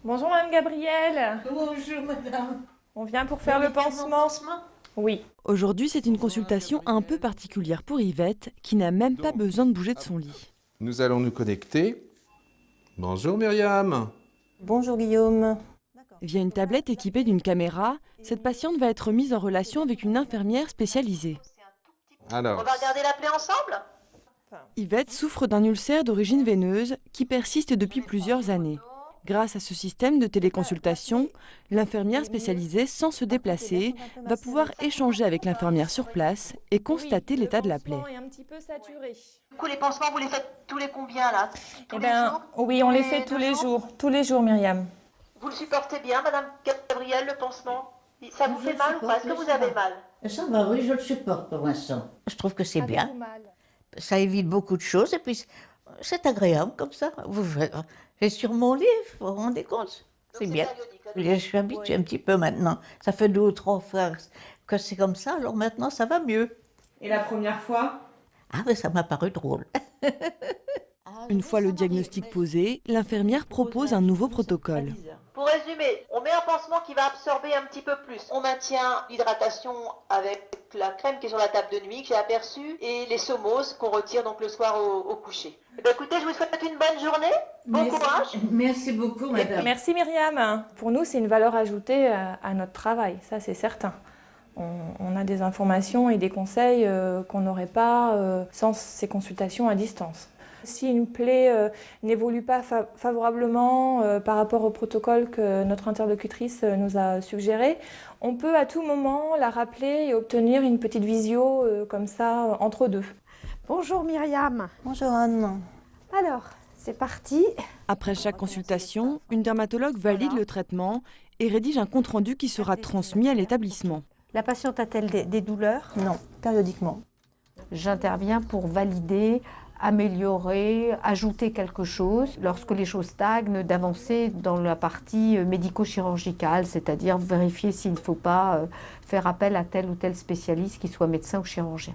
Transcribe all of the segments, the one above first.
Bonjour Madame Gabrielle. Bonjour madame. On vient pour faire le pansement. Oui. Aujourd'hui, c'est une consultation un peu particulière pour Yvette, qui n'a même pas besoin de bouger de son lit. Nous allons nous connecter. Bonjour Myriam. Bonjour Guillaume. Via une tablette équipée d'une caméra, cette patiente va être mise en relation avec une infirmière spécialisée. Alors, On va regarder la plaie ensemble? Yvette souffre d'un ulcère d'origine veineuse qui persiste depuis plusieurs années. Grâce à ce système de téléconsultation, l'infirmière spécialisée, sans se déplacer, va pouvoir échanger avec l'infirmière sur place et constater l'état de la plaie. Le pansement est un petit peu saturé. Du coup, les pansements, vous les faites tous les combien là? Tous les jours? Oui, on les fait tous les jours. Tous les jours, Myriam. Vous le supportez bien, Madame Gabrielle, le pansement? Ça vous fait mal ou pas? Est-ce que vous avez mal? Ça va, oui, je le supporte pour l'instant. Je trouve que c'est bien. Avez-vous mal? Ça évite beaucoup de choses et puis c'est agréable comme ça. J'ai sur mon lit, vous vous rendez compte? C'est bien. Périodique, hein? Je suis habituée un petit peu maintenant. Ça fait 2 ou 3 fois que c'est comme ça, alors maintenant ça va mieux. Et la première fois? Ah, mais ça m'a paru drôle. Une fois le diagnostic posé, l'infirmière propose un nouveau protocole. Pour résumer, on met un pansement qui va absorber un petit peu plus. On maintient l'hydratation avec la crème qui est sur la table de nuit que j'ai aperçue et les saumoses qu'on retire donc le soir au coucher. Eh bien, écoutez, je vous souhaite une bonne journée. Bon courage. Merci beaucoup, madame. Merci Myriam. Pour nous, c'est une valeur ajoutée à notre travail, ça c'est certain. On a des informations et des conseils qu'on n'aurait pas sans ces consultations à distance. Si une plaie n'évolue pas favorablement par rapport au protocole que notre interlocutrice nous a suggéré, on peut à tout moment la rappeler et obtenir une petite visio comme ça entre deux. Bonjour Myriam. Bonjour Anne. Alors, c'est parti. Après chaque consultation, une dermatologue valide le traitement et rédige un compte-rendu qui sera transmis à l'établissement. La patiente a-t-elle des douleurs? Non, périodiquement. J'interviens pour valider, améliorer, ajouter quelque chose. Lorsque les choses stagnent, d'avancer dans la partie médico-chirurgicale, c'est-à-dire vérifier s'il ne faut pas faire appel à tel ou tel spécialiste, qu'il soit médecin ou chirurgien.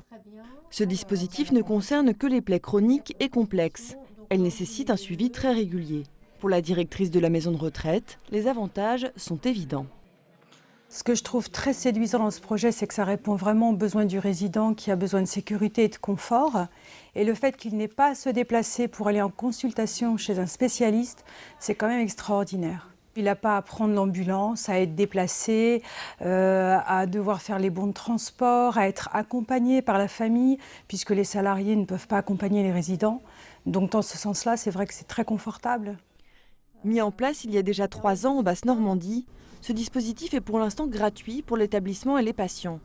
Ce dispositif ne concerne que les plaies chroniques et complexes. Elle nécessite un suivi très régulier. Pour la directrice de la maison de retraite, les avantages sont évidents. Ce que je trouve très séduisant dans ce projet, c'est que ça répond vraiment aux besoins du résident qui a besoin de sécurité et de confort. Et le fait qu'il n'ait pas à se déplacer pour aller en consultation chez un spécialiste, c'est quand même extraordinaire. Il n'a pas à prendre l'ambulance, à être déplacé, à devoir faire les bons de transport, à être accompagné par la famille, puisque les salariés ne peuvent pas accompagner les résidents. Donc dans ce sens-là, c'est vrai que c'est très confortable. Mis en place il y a déjà 3 ans en Basse-Normandie, ce dispositif est pour l'instant gratuit pour l'établissement et les patients.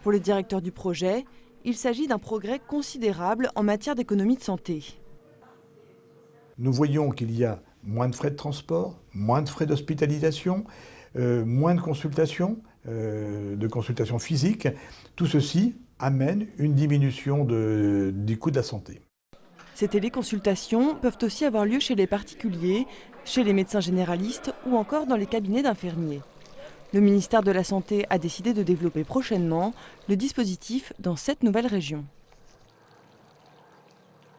Pour le directeur du projet, il s'agit d'un progrès considérable en matière d'économie de santé. Nous voyons qu'il y a moins de frais de transport, moins de frais d'hospitalisation, moins de consultations physiques. Tout ceci amène une diminution des coûts de la santé. Ces téléconsultations peuvent aussi avoir lieu chez les particuliers, chez les médecins généralistes ou encore dans les cabinets d'infirmiers. Le ministère de la Santé a décidé de développer prochainement le dispositif dans 7 nouvelles régions.